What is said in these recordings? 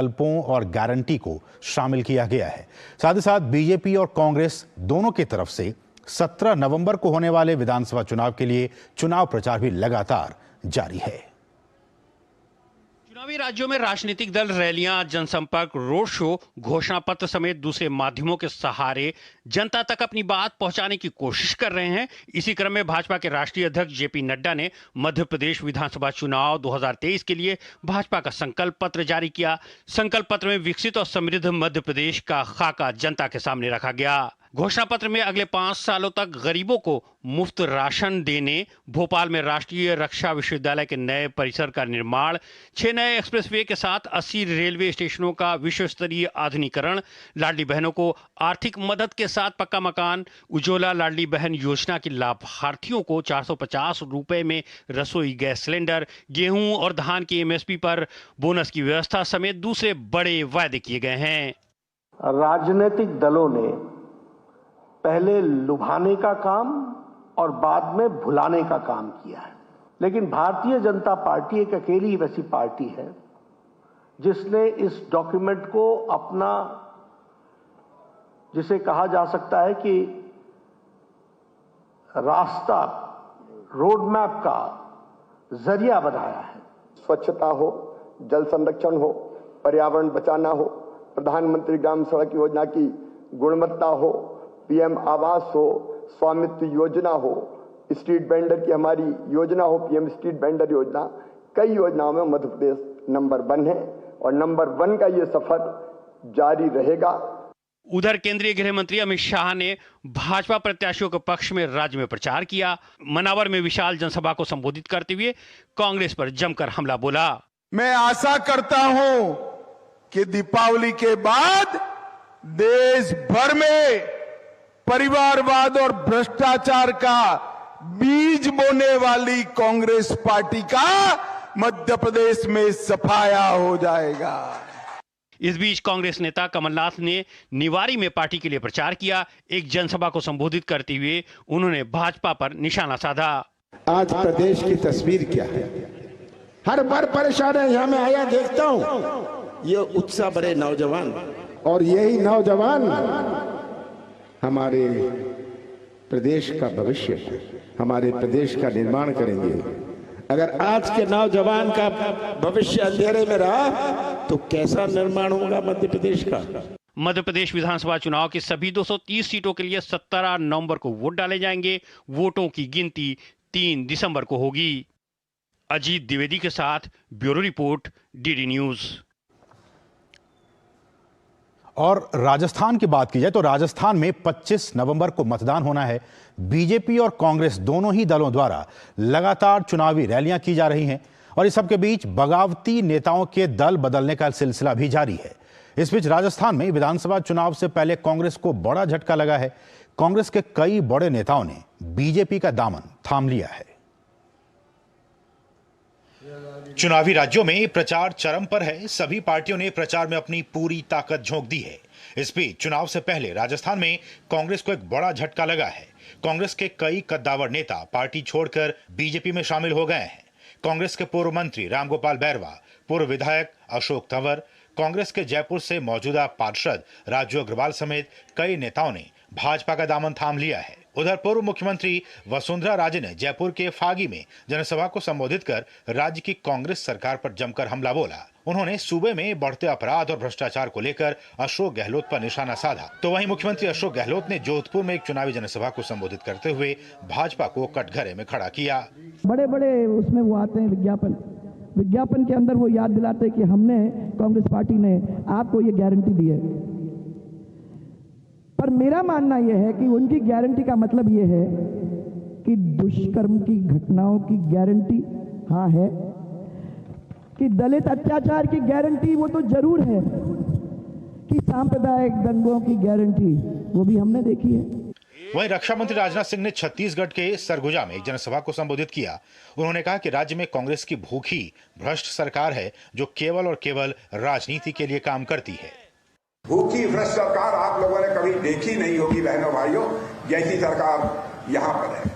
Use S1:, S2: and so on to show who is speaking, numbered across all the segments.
S1: विकल्पों और गारंटी को शामिल किया गया है। साथ ही साथ बीजेपी और कांग्रेस दोनों की तरफ से 17 नवंबर को होने वाले विधानसभा चुनाव के लिए चुनाव प्रचार भी लगातार जारी है।
S2: चुनावी राज्यों में राजनीतिक दल रैलियां, जनसंपर्क, रोड शो, घोषणा पत्र समेत दूसरे माध्यमों के सहारे जनता तक अपनी बात पहुंचाने की कोशिश कर रहे हैं। इसी क्रम में भाजपा के राष्ट्रीय अध्यक्ष जेपी नड्डा ने मध्य प्रदेश विधानसभा चुनाव 2023 के लिए भाजपा का संकल्प पत्र जारी किया। संकल्प पत्र में विकसित और समृद्ध मध्य प्रदेश का खाका जनता के सामने रखा गया। घोषणा पत्र में अगले 5 सालों तक गरीबों को मुफ्त राशन देने, भोपाल में राष्ट्रीय रक्षा विश्वविद्यालय के नए परिसर का निर्माण, 6 नए एक्सप्रेसवे के साथ 80 रेलवे स्टेशनों का विश्व स्तरीय आधुनिकीकरण, लाडली बहनों को आर्थिक मदद के साथ पक्का मकान, उज्ज्वला लाडली बहन योजना के लाभार्थियों को 450 रुपए में रसोई गैस सिलेंडर, गेहूं और धान की एमएसपी पर बोनस की व्यवस्था समेत दूसरे बड़े वायदे किए गए हैं।
S3: राजनीतिक दलों ने पहले लुभाने का काम और बाद में भुलाने का काम किया है, लेकिन भारतीय जनता पार्टी एक अकेली वैसी पार्टी है जिसने इस डॉक्यूमेंट को अपना, जिसे कहा जा सकता है कि रास्ता, रोड मैप का जरिया बनाया है।
S4: स्वच्छता हो, जल संरक्षण हो, पर्यावरण बचाना हो, प्रधानमंत्री ग्राम सड़क योजना की गुणवत्ता हो, पीएम आवास हो, स्वामित्व योजना हो, स्ट्रीट वेंडर की हमारी योजना हो, पीएम स्ट्रीट वेंडर योजना, कई योजनाओं में मध्य प्रदेश नंबर 1 है और नंबर 1 का ये सफर जारी रहेगा।
S2: उधर केंद्रीय गृह मंत्री अमित शाह ने भाजपा प्रत्याशियों के पक्ष में राज्य में प्रचार किया। मनावर में विशाल जनसभा को संबोधित करते हुए कांग्रेस पर जमकर हमला बोला।
S5: मैं आशा करता हूं कि दीपावली के बाद देश भर में परिवारवाद और भ्रष्टाचार का बीज बोने वाली कांग्रेस पार्टी का मध्य प्रदेश में सफाया हो जाएगा।
S2: इस बीच कांग्रेस नेता कमलनाथ ने निवाड़ी में पार्टी के लिए प्रचार किया। एक जनसभा को संबोधित करते हुए उन्होंने भाजपा पर निशाना साधा।
S6: आज प्रदेश की तस्वीर क्या है? हर बार परेशान है। यहां मैं आया देखता हूं ये उत्साह भरे नौजवान, और यही नौजवान हमारे प्रदेश का भविष्य है, हमारे प्रदेश का निर्माण करेंगे। अगर आज के नौजवान का भविष्य अंधेरे में रहा तो कैसा निर्माण होगा मध्य प्रदेश का?
S2: मध्य प्रदेश विधानसभा चुनाव की सभी 230 सीटों के लिए 17 नवंबर को वोट डाले जाएंगे। वोटों की गिनती 3 दिसंबर को होगी। अजीत द्विवेदी के साथ ब्यूरो रिपोर्ट, डीडी न्यूज।
S1: और राजस्थान की बात की जाए तो राजस्थान में 25 नवंबर को मतदान होना है। बीजेपी और कांग्रेस दोनों ही दलों द्वारा लगातार चुनावी रैलियां की जा रही हैं और इस सब के बीच बगावती नेताओं के दल बदलने का सिलसिला भी जारी है। इस बीच राजस्थान में विधानसभा चुनाव से पहले कांग्रेस को बड़ा झटका लगा है। कांग्रेस के कई बड़े नेताओं ने बीजेपी का दामन थाम लिया है। चुनावी राज्यों में प्रचार चरम पर है। सभी पार्टियों ने प्रचार में अपनी पूरी ताकत झोंक दी है। इस बीच चुनाव से पहले राजस्थान में कांग्रेस को एक बड़ा झटका लगा है। कांग्रेस के कई कद्दावर नेता पार्टी छोड़कर बीजेपी में शामिल हो गए हैं। कांग्रेस के पूर्व मंत्री रामगोपाल बैरवा, पूर्व विधायक अशोक तंवर, कांग्रेस के जयपुर से मौजूदा पार्षद राजू अग्रवाल समेत कई नेताओं ने भाजपा का दामन थाम लिया है। उधर पूर्व मुख्यमंत्री वसुंधरा राजे ने जयपुर के फागी में जनसभा को संबोधित कर राज्य की कांग्रेस सरकार पर जमकर हमला बोला। उन्होंने सूबे में बढ़ते अपराध और भ्रष्टाचार को लेकर अशोक गहलोत पर निशाना साधा। तो वहीं मुख्यमंत्री अशोक गहलोत ने जोधपुर में एक चुनावी जनसभा को संबोधित करते हुए भाजपा को कटघरे में खड़ा किया।
S7: बड़े बड़े उसमें वो आते हैं विज्ञापन के अंदर वो याद दिलाते हैं कि हमने, कांग्रेस पार्टी ने आपको ये गारंटी दी है। पर मेरा मानना यह है कि उनकी गारंटी का मतलब यह है कि दुष्कर्म की घटनाओं की गारंटी हाँ है, कि दलित अत्याचार की गारंटी वो तो जरूर है, कि सांप्रदायिक दंगों की गारंटी वो भी हमने देखी है।
S1: वहीं रक्षा मंत्री राजनाथ सिंह ने छत्तीसगढ़ के सरगुजा में एक जनसभा को संबोधित किया। उन्होंने कहा कि राज्य में कांग्रेस की भूखी भ्रष्ट सरकार है जो केवल और केवल राजनीति के लिए काम करती है।
S8: भूखी भ्रष्ट सरकार आप लोगों ने कभी देखी नहीं होगी बहनों भाइयों, जैसी सरकार यहां पर है।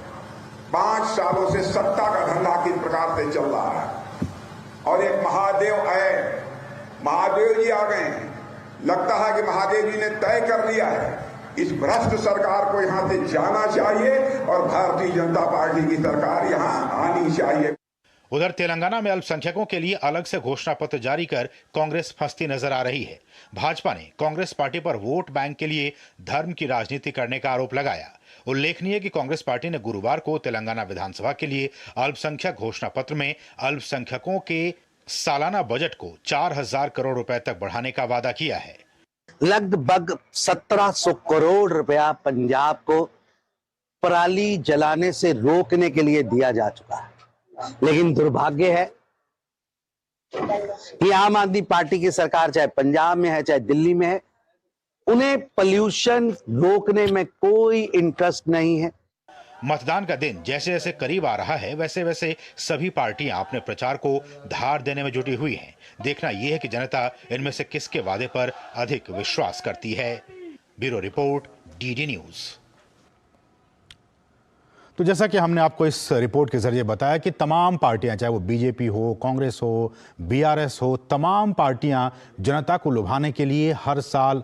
S8: 5 सालों से सत्ता का धंधा किस प्रकार से चल रहा है और एक महादेव है महादेव जी आ गए हैं। लगता है कि महादेव जी ने तय कर लिया है इस भ्रष्ट सरकार को यहां से जाना चाहिए और भारतीय जनता पार्टी की सरकार यहां आनी चाहिए।
S1: उधर तेलंगाना में अल्पसंख्यकों के लिए अलग से घोषणा पत्र जारी कर कांग्रेस फंसती नजर आ रही है। भाजपा ने कांग्रेस पार्टी पर वोट बैंक के लिए धर्म की राजनीति करने का आरोप लगाया। उल्लेखनीय है कि कांग्रेस पार्टी ने गुरुवार को तेलंगाना विधानसभा के लिए अल्पसंख्यक घोषणा पत्र में अल्पसंख्यकों के सालाना बजट को 4,000 करोड़ रुपए तक बढ़ाने का वादा किया है।
S9: लगभग 1700 करोड़ रुपया पंजाब को पराली जलाने से रोकने के लिए दिया जा चुका है, लेकिन दुर्भाग्य है कि आम आदमी पार्टी की सरकार चाहे पंजाब में है चाहे दिल्ली में है, उन्हें पॉल्यूशन रोकने में कोई इंटरेस्ट नहीं है।
S1: मतदान का दिन जैसे जैसे करीब आ रहा है वैसे वैसे सभी पार्टियां अपने प्रचार को धार देने में जुटी हुई हैं। देखना यह है कि जनता इनमें से किसके वादे पर अधिक विश्वास करती है। Bureau report, DD news. तो जैसा कि हमने आपको इस रिपोर्ट के जरिए बताया कि तमाम पार्टियां, चाहे वो बीजेपी हो, कांग्रेस हो, बीआरएस हो, तमाम पार्टियां जनता को लुभाने के लिए हर साल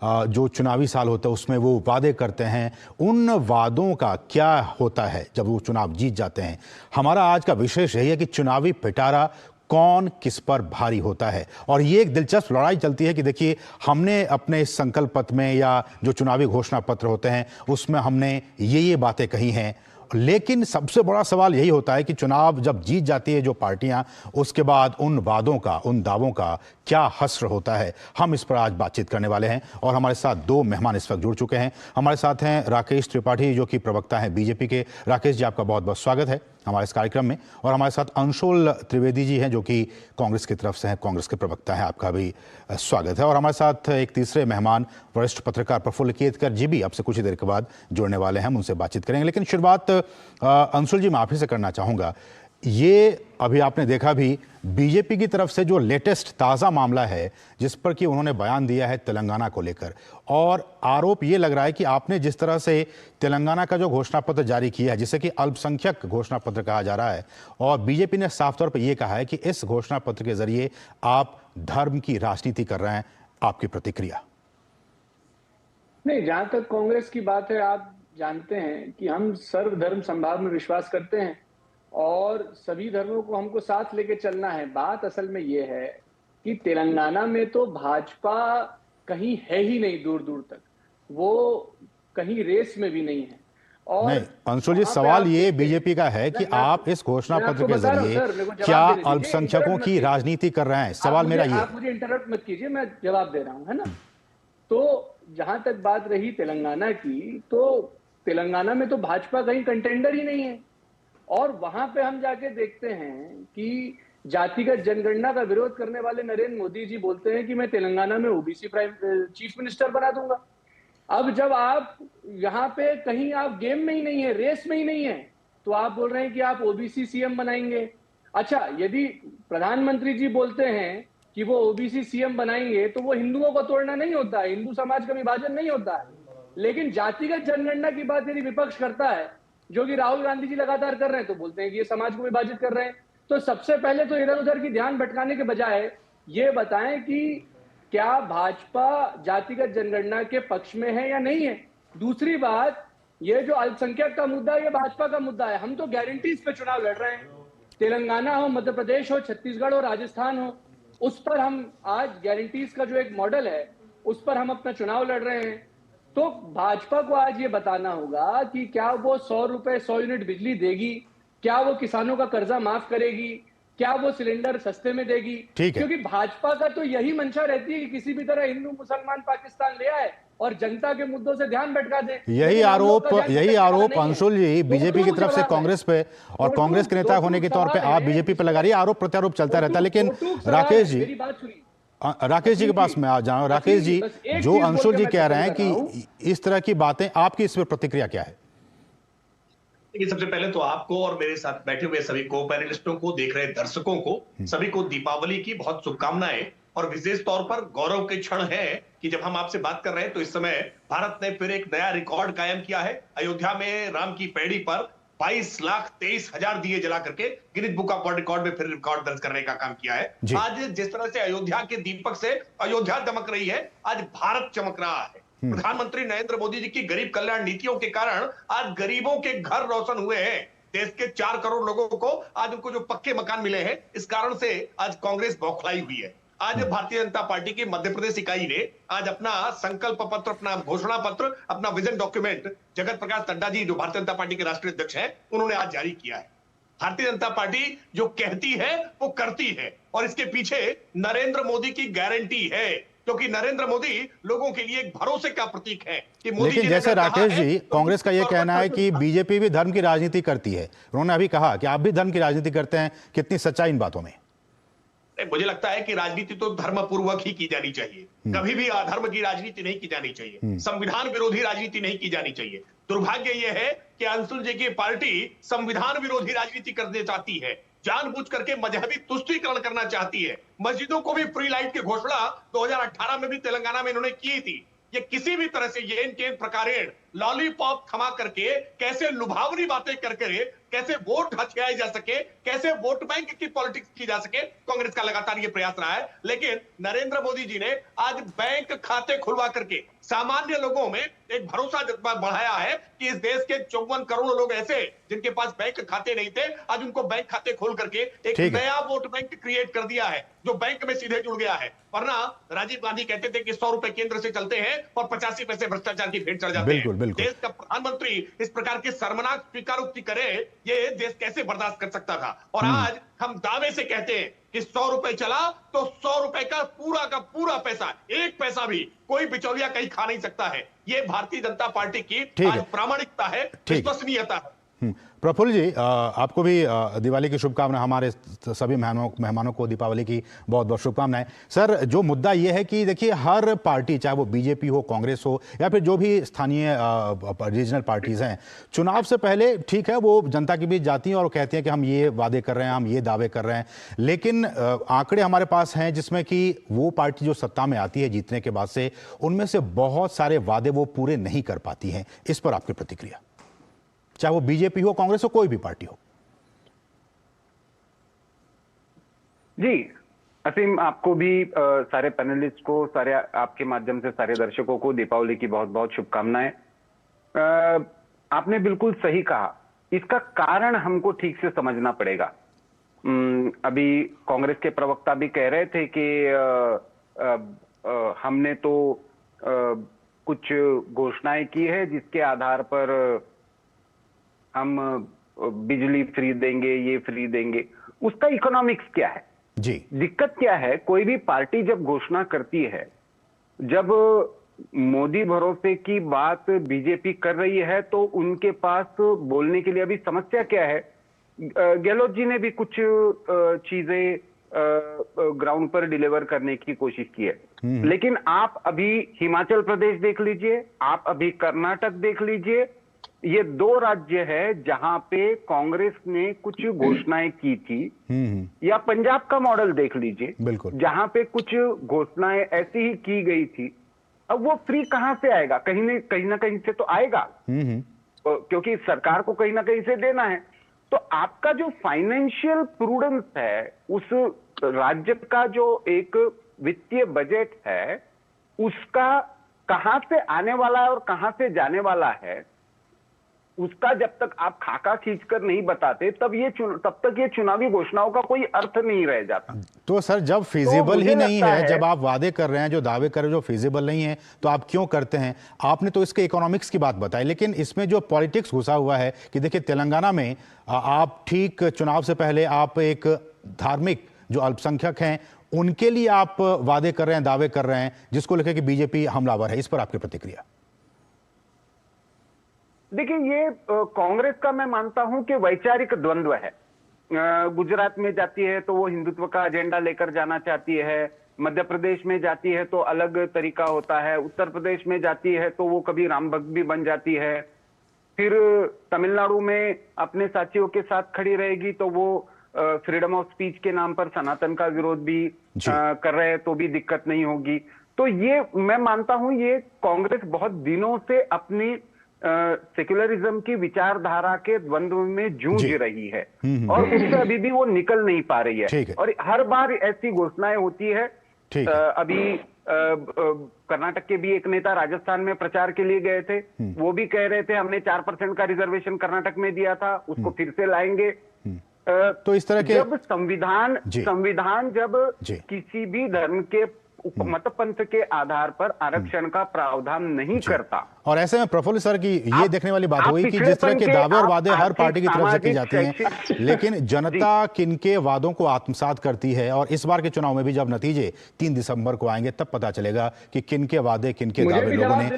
S1: जो चुनावी साल होता है उसमें वो वादे करते हैं। उन वादों का क्या होता है जब वो चुनाव जीत जाते हैं? हमारा आज का विशेष यही है कि चुनावी पिटारा कौन किस पर भारी होता है। और ये एक दिलचस्प लड़ाई चलती है कि देखिए, हमने अपने इस संकल्प पत्र में या जो चुनावी घोषणा पत्र होते हैं उसमें हमने ये बातें कही हैं, लेकिन सबसे बड़ा सवाल यही होता है कि चुनाव जब जीत जाती है जो पार्टियां, उसके बाद उन वादों का, उन दावों का क्या हश्र होता है। हम इस पर आज बातचीत करने वाले हैं और हमारे साथ दो मेहमान इस वक्त जुड़ चुके हैं। हमारे साथ हैं राकेश त्रिपाठी, जो कि प्रवक्ता हैं बीजेपी के। राकेश जी, आपका बहुत बहुत स्वागत है हमारे इस कार्यक्रम में। और हमारे साथ अंशुल त्रिवेदी जी हैं, जो कि कांग्रेस की तरफ से हैं, कांग्रेस के प्रवक्ता हैं। आपका भी स्वागत है। और हमारे साथ एक तीसरे मेहमान वरिष्ठ पत्रकार प्रफुल्ल केतकर जी भी आपसे कुछ ही देर के बाद जुड़ने वाले हैं। हम उनसे बातचीत करेंगे, लेकिन शुरुआत अंशुल जी मैं आप ही से करना चाहूँगा। ये अभी आपने देखा भी बीजेपी की तरफ से जो लेटेस्ट ताज़ा मामला है जिस पर कि उन्होंने बयान दिया है तेलंगाना को लेकर, और आरोप ये लग रहा है कि आपने जिस तरह से तेलंगाना का जो घोषणा पत्र जारी किया है, जिसे कि अल्पसंख्यक घोषणा पत्र कहा जा रहा है, और बीजेपी ने साफ तौर पर यह कहा है कि इस घोषणा पत्र के जरिए आप धर्म की राजनीति कर रहे हैं। आपकी प्रतिक्रिया?
S10: नहीं, जहां तक कांग्रेस की बात है, आप जानते हैं कि हम सर्वधर्म संभाव में विश्वास करते हैं और सभी धर्मों को हमको साथ लेके चलना है। बात असल में ये है कि तेलंगाना में तो भाजपा कहीं है ही नहीं, दूर दूर तक वो कहीं रेस में भी नहीं है। और
S1: नहीं अंशुल जी, सवाल ये बीजेपी का है कि आप इस घोषणा पत्र के जरिए क्या अल्पसंख्यकों की राजनीति कर रहे हैं? सवाल मेरा ये।
S10: आप मुझे इंटरप्ट मत कीजिए, मैं जवाब दे रहा हूं, है ना। तो जहां तक बात रही तेलंगाना की, तो तेलंगाना में तो भाजपा कहीं कंटेंडर ही नहीं है। और वहां पे हम जाके देखते हैं कि जातिगत जनगणना का विरोध करने वाले नरेंद्र मोदी जी बोलते हैं कि मैं तेलंगाना में ओबीसी चीफ मिनिस्टर बना दूंगा। अब जब आप यहाँ पे कहीं आप गेम में ही नहीं है, रेस में ही नहीं है, तो आप बोल रहे हैं कि आप ओबीसी सीएम बनाएंगे। अच्छा, यदि प्रधानमंत्री जी बोलते हैं कि वो ओबीसी सीएम बनाएंगे तो वो हिंदुओं को तोड़ना नहीं होता है, हिंदू समाज का विभाजन नहीं होता है। लेकिन जातिगत जनगणना की बात यदि विपक्ष करता है, जो कि राहुल गांधी जी लगातार कर रहे हैं, तो बोलते हैं कि ये समाज को विभाजित कर रहे हैं। तो सबसे पहले तो इधर उधर की ध्यान भटकाने के बजाय ये बताएं कि क्या भाजपा जातिगत जनगणना के पक्ष में है या नहीं है। दूसरी बात, ये जो अल्पसंख्यक का मुद्दा, ये भाजपा का मुद्दा है। हम तो गारंटीज पे चुनाव लड़ रहे हैं। तेलंगाना हो, मध्य प्रदेश हो, छत्तीसगढ़ हो, राजस्थान हो, उस पर हम आज गारंटीज का जो एक मॉडल है उस पर हम अपना चुनाव लड़ रहे हैं। तो भाजपा को आज ये बताना होगा कि क्या वो 100 रुपए 100 यूनिट बिजली देगी, क्या वो किसानों का कर्जा माफ करेगी, क्या वो सिलेंडर सस्ते में देगी। क्योंकि भाजपा का तो यही मंशा रहती है कि किसी भी तरह हिंदू मुसलमान पाकिस्तान ले आए और जनता के मुद्दों से ध्यान भटका दे।
S1: यही आरोप अंशुल जी बीजेपी की तरफ से कांग्रेस पे, और कांग्रेस के नेता होने के तौर पे आप बीजेपी पे लगा रही है। आरोप प्रत्यारोप चलता रहता है। लेकिन राकेश जी के पास मैं आ जाऊं। राकेश जी, जो अंशुल जी कह रहे हैं कि इस तरह की बातें, आपकी इस पर प्रतिक्रिया क्या है?
S11: देखिए, सबसे पहले तो आपको और मेरे साथ बैठे हुए सभी को पैनलिस्टों को, देख रहे दर्शकों को, सभी को दीपावली की बहुत शुभकामनाएं। और विशेष तौर पर गौरव के क्षण है कि जब हम आपसे बात कर रहे हैं तो इस समय भारत ने फिर एक नया रिकॉर्ड कायम किया है। अयोध्या में राम की पैड़ी पर 22,23,000 दिए जला करके Guinness book of world record में फिर रिकॉर्ड दर्ज करने का काम किया है। आज जिस तरह से अयोध्या के दीपक से अयोध्या दमक रही है, आज भारत चमक रहा है। प्रधानमंत्री नरेंद्र मोदी जी की गरीब कल्याण नीतियों के कारण आज गरीबों के घर रोशन हुए हैं। देश के 4 करोड़ लोगों को आज उनको जो पक्के मकान मिले हैं, इस कारण से आज कांग्रेस बौखलाई हुई है। आज भारतीय जनता पार्टी की मध्य प्रदेश इकाई ने आज अपना संकल्प पत्र, अपना घोषणा पत्र, अपना विजन डॉक्यूमेंट जगत प्रकाश नड्डा जी जो भारतीय जनता पार्टी के राष्ट्रीय अध्यक्ष हैं, उन्होंने आज जारी किया है। भारतीय जनता पार्टी जो कहती है वो करती है और इसके पीछे नरेंद्र मोदी की गारंटी है, क्योंकि नरेंद्र मोदी लोगों के लिए एक भरोसे का प्रतीक है कि मोदी
S1: लेकिन जैसे राकेश जी, कांग्रेस का यह कहना है कि बीजेपी भी धर्म की राजनीति करती है। उन्होंने अभी कहा कि आप भी धर्म की राजनीति करते हैं, कितनी सच्चाई इन बातों में?
S11: मुझे लगता है कि राजनीति तो धर्म पूर्वक ही की जानी चाहिए, कभी भी अधर्म की राजनीति नहीं की जानी चाहिए, संविधान विरोधी राजनीति नहीं की जानी चाहिए। दुर्भाग्य यह है कि अंशुल जी की पार्टी संविधान विरोधी राजनीति करने चाहती है, जानबूझ करके मजहबी तुष्टीकरण करना चाहती है। मस्जिदों को भी फ्री लाइट की घोषणा 2018 में भी तेलंगाना में इन्होंने की थी। ये किसी भी तरह से येन केन प्रकारेण लॉलीपॉप थमा करके कैसे लुभावनी बातें करके कैसे वोट हथियाए जा सके, कैसे वोट बैंक की पॉलिटिक्स की जा सके, कांग्रेस का लगातार ये प्रयास रहा है। लेकिन नरेंद्र मोदी जी ने आज बैंक खाते खुलवा करके सामान्य लोगों में एक भरोसा बढ़ाया है कि इस देश के 54 करोड़ लोग ऐसे जिनके पास बैंक खाते नहीं थे, आज उनको बैंक खाते खोल करके एक नया वोट बैंक क्रिएट कर दिया है जो बैंक में सीधे जुड़ गया है। वरना राजीव गांधी कहते थे कि 100 रुपए केंद्र से चलते हैं और 85 पैसे भ्रष्टाचार की भेंट चढ़ जाते हैं। देश का प्रधानमंत्री इस प्रकार के शर्मनाक स्वीकारोक्ति करे, ये देश कैसे बर्दाश्त कर सकता था? और आज हम दावे से कहते हैं कि 100 रुपए चला तो 100 रुपए का पूरा पैसा, एक पैसा भी कोई बिचौलिया कहीं खा नहीं सकता है। ये भारतीय जनता पार्टी की आज प्रामाणिकता है, विश्वसनीयता है।
S1: प्रफुल्ल जी, आपको भी दिवाली की शुभकामनाएं। हमारे सभी मेहमानों को दीपावली की बहुत बहुत शुभकामनाएं। सर, जो मुद्दा ये है कि देखिए, हर पार्टी, चाहे वो बीजेपी हो, कांग्रेस हो या फिर जो भी स्थानीय रीजनल पार्टीज हैं, चुनाव से पहले ठीक है वो जनता के बीच जाती हैं और कहती हैं कि हम ये वादे कर रहे हैं, हम ये दावे कर रहे हैं, लेकिन आंकड़े हमारे पास हैं जिसमें कि वो पार्टी जो सत्ता में आती है जीतने के बाद से, उनमें से बहुत सारे वादे वो पूरे नहीं कर पाती हैं। इस पर आपकी प्रतिक्रिया, चाहे वो बीजेपी हो, कांग्रेस हो, कोई भी पार्टी हो?
S12: जी असीम, आपको भी सारे पैनलिस्ट को, सारे आपके माध्यम से सारे दर्शकों को दीपावली की बहुत बहुत शुभकामनाएं। आपने बिल्कुल सही कहा, इसका कारण हमको ठीक से समझना पड़ेगा। अभी कांग्रेस के प्रवक्ता भी कह रहे थे कि हमने तो कुछ घोषणाएं की है जिसके आधार पर हम बिजली फ्री देंगे, ये फ्री देंगे। उसका इकोनॉमिक्स क्या है
S1: जी?
S12: दिक्कत क्या है? कोई भी पार्टी जब घोषणा करती है, जब मोदी भरोसे की बात बीजेपी कर रही है, तो उनके पास बोलने के लिए अभी समस्या क्या है? गहलोत जी ने भी कुछ चीजें ग्राउंड पर डिलीवर करने की कोशिश की है, लेकिन आप अभी हिमाचल प्रदेश देख लीजिए, आप अभी कर्नाटक देख लीजिए, ये 2 राज्य है जहां पे कांग्रेस ने कुछ घोषणाएं की थी। या पंजाब का मॉडल देख लीजिए, जहां पे कुछ घोषणाएं ऐसी ही की गई थी। अब वो फ्री कहां से आएगा? कहीं ना कहीं से तो आएगा, क्योंकि सरकार को कहीं ना कहीं से देना है। तो आपका जो फाइनेंशियल प्रूडेंस है, उस राज्य का जो एक वित्तीय बजट है, उसका कहां से आने वाला है और कहां से जाने वाला है, उसका जब तक आप खाका खींचकर नहीं बताते, तब तक ये चुनावी घोषणाओं का कोई अर्थ नहीं रह जाता।
S1: तो सर, जब फिजिबल ही नहीं है, जब आप वादे कर रहे हैं, जो दावे कर रहे हैं जो फिजिबल नहीं है, तो आप क्यों करते हैं? आपने तो इसके इकोनॉमिक्स की बात बताई, लेकिन इसमें जो पॉलिटिक्स घुसा हुआ है कि देखिए, तेलंगाना में आप ठीक चुनाव से पहले आप एक धार्मिक जो अल्पसंख्यक हैं उनके लिए आप वादे कर रहे हैं, दावे कर रहे हैं, जिसको लेकर कि बीजेपी हमलावर है। इस पर आपकी प्रतिक्रिया?
S12: देखिए, ये कांग्रेस का मैं मानता हूं कि वैचारिक द्वंद्व है। गुजरात में जाती है तो वो हिंदुत्व का एजेंडा लेकर जाना चाहती है, मध्य प्रदेश में जाती है तो अलग तरीका होता है, उत्तर प्रदेश में जाती है तो वो कभी राम भक्त भी बन जाती है, फिर तमिलनाडु में अपने साथियों के साथ खड़ी रहेगी तो वो फ्रीडम ऑफ स्पीच के नाम पर सनातन का विरोध भी कर रहे हैं तो भी दिक्कत नहीं होगी। तो ये मैं मानता हूं, ये कांग्रेस बहुत दिनों से अपनी सेक्युलरिज्म की विचारधारा के द्वंद्व में जूझ रही है और उससे अभी भी वो निकल नहीं पा रही है। और हर बार ऐसी घोषणाएं होती है। अभी कर्नाटक के भी एक नेता राजस्थान में प्रचार के लिए गए थे, वो भी कह रहे थे हमने 4% का रिजर्वेशन कर्नाटक में दिया था, उसको फिर से लाएंगे।
S1: तो इस तरह के
S12: जब संविधान जब किसी भी धर्म के मत पंथ के आधार पर आरक्षण का प्रावधान नहीं करता,
S1: और ऐसे में प्रफुल्ल सर की ये देखने वाली बात हुई कि जिस तरह के दावे और वादे हर पार्टी की तरफ से की जाती हैं, लेकिन जनता किनके वादों को आत्मसात करती है। और इस बार के चुनाव में भी जब नतीजे 3 दिसंबर को आएंगे तब पता चलेगा कि किनके वादे किनके दावे लोगों ने।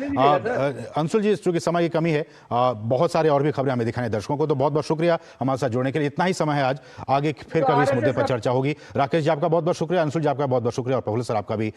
S1: अंशुल जी, चूंकि समय की कमी है, बहुत सारे और भी खबरें हमें दिखाने दर्शकों को, तो बहुत बहुत शुक्रिया हमारे साथ जुड़ने के लिए। इतना ही समय है आज, आगे फिर कभी इस मुद्दे पर चर्चा होगी। राकेश जी आपका बहुत बहुत शुक्रिया, अंशुल जी आपका बहुत बहुत शुक्रिया और प्रफुल्ल सर आपका भी